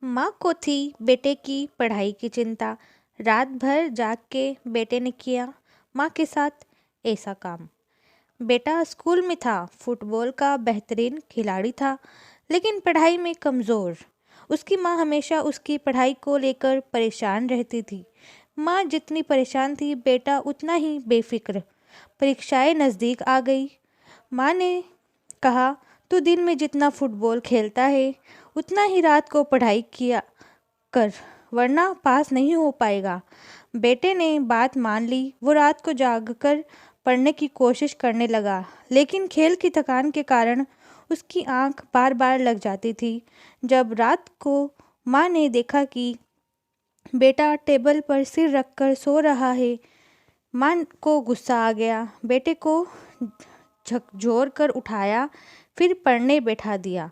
माँ को थी बेटे की पढ़ाई की चिंता। रात भर जाग के बेटे ने किया माँ के साथ ऐसा काम। बेटा स्कूल में था, फुटबॉल का बेहतरीन खिलाड़ी था, लेकिन पढ़ाई में कमज़ोर। उसकी माँ हमेशा उसकी पढ़ाई को लेकर परेशान रहती थी। माँ जितनी परेशान थी, बेटा उतना ही बेफिक्र। परीक्षाएं नज़दीक आ गई। माँ ने कहा, तू दिन में जितना फुटबॉल खेलता है उतना ही रात को पढ़ाई किया कर, वरना पास नहीं हो पाएगा। बेटे ने बात मान ली। वो रात को जागकर पढ़ने की कोशिश करने लगा, लेकिन खेल की थकान के कारण उसकी आंख बार बार लग जाती थी। जब रात को माँ ने देखा कि बेटा टेबल पर सिर रखकर सो रहा है, माँ को गुस्सा आ गया। बेटे को झकझोर कर उठाया, फिर पढ़ने बैठा दिया।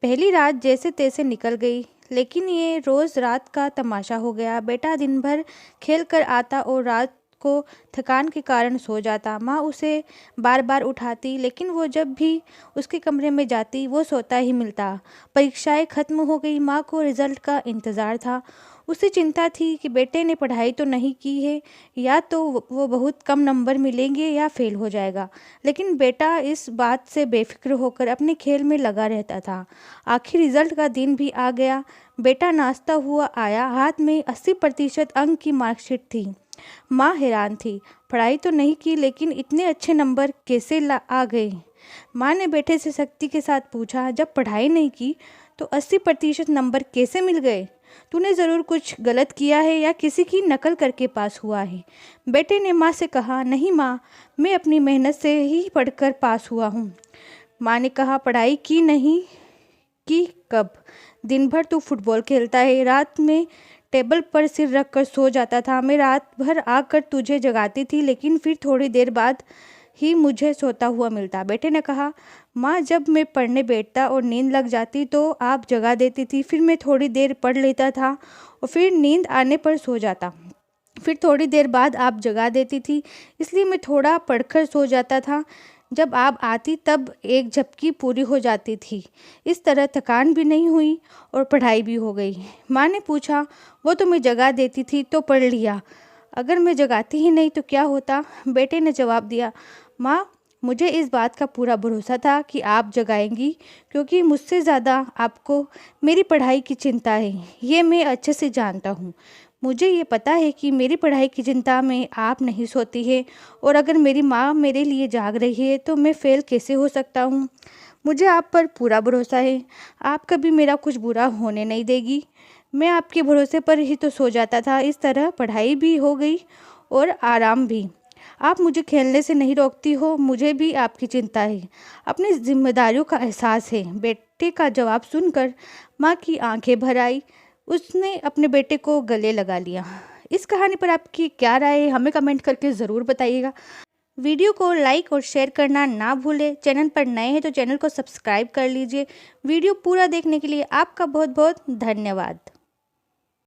पहली रात जैसे तैसे निकल गई, लेकिन ये रोज़ रात का तमाशा हो गया। बेटा दिन भर खेल कर आता और रात को थकान के कारण सो जाता। माँ उसे बार बार उठाती, लेकिन वो जब भी उसके कमरे में जाती वो सोता ही मिलता। परीक्षाएं खत्म हो गई। माँ को रिजल्ट का इंतज़ार था। उसे चिंता थी कि बेटे ने पढ़ाई तो नहीं की है, या तो वो बहुत कम नंबर मिलेंगे या फेल हो जाएगा। लेकिन बेटा इस बात से बेफिक्र होकर अपने खेल में लगा रहता था। आखिर रिजल्ट का दिन भी आ गया। बेटा नाश्ता हुआ आया, हाथ में 80% अंक की मार्कशीट थी। माँ हैरान थी। पढ़ाई तो नहीं की, लेकिन इतने अच्छे नंबर कैसे आ गए? माँ ने बेटे से सख्ती के साथ पूछा, जब पढ़ाई नहीं की तो 80% नंबर कैसे मिल गए? तूने ज़रूर कुछ गलत किया है या किसी की नकल करके पास हुआ है। बेटे ने माँ से कहा, नहीं माँ, मैं अपनी मेहनत से ही पढ़कर पास हुआ हूँ। माँ ने कहा, पढ़ाई की नहीं की कब? दिन भर तू फुटबॉल खेलता है, रात में टेबल पर सिर रखकर सो जाता था। मैं रात भर आकर तुझे जगाती थी, लेकिन फिर थोड़ी देर बाद ही मुझे सोता हुआ मिलता। बेटे ने कहा, माँ, जब मैं पढ़ने बैठता और नींद लग जाती तो आप जगा देती थी। फिर मैं थोड़ी देर पढ़ लेता था और फिर नींद आने पर सो जाता। फिर थोड़ी देर बाद आप जगा देती थी, इसलिए मैं थोड़ा पढ़कर सो जाता था। जब आप आती तब एक झपकी पूरी हो जाती थी। इस तरह थकान भी नहीं हुई और पढ़ाई भी हो गई। माँ ने पूछा, वो तो मैं जगा देती थी तो पढ़ लिया, अगर मैं जगाती ही नहीं तो क्या होता? बेटे ने जवाब दिया, माँ, मुझे इस बात का पूरा भरोसा था कि आप जगाएंगी, क्योंकि मुझसे ज़्यादा आपको मेरी पढ़ाई की चिंता है। ये मैं अच्छे से जानता हूँ। मुझे ये पता है कि मेरी पढ़ाई की चिंता में आप नहीं सोती है, और अगर मेरी माँ मेरे लिए जाग रही है तो मैं फ़ेल कैसे हो सकता हूँ? मुझे आप पर पूरा भरोसा है। आप कभी मेरा कुछ बुरा होने नहीं देगी। मैं आपके भरोसे पर ही तो सो जाता था। इस तरह पढ़ाई भी हो गई और आराम भी। आप मुझे खेलने से नहीं रोकती हो, मुझे भी आपकी चिंता है, अपनी जिम्मेदारियों का एहसास है। बेटे का जवाब सुनकर माँ की आंखें भर आई। उसने अपने बेटे को गले लगा लिया। इस कहानी पर आपकी क्या राय है, हमें कमेंट करके ज़रूर बताइएगा। वीडियो को लाइक और शेयर करना ना भूलें। चैनल पर नए हैं तो चैनल को सब्सक्राइब कर लीजिए। वीडियो पूरा देखने के लिए आपका बहुत बहुत धन्यवाद।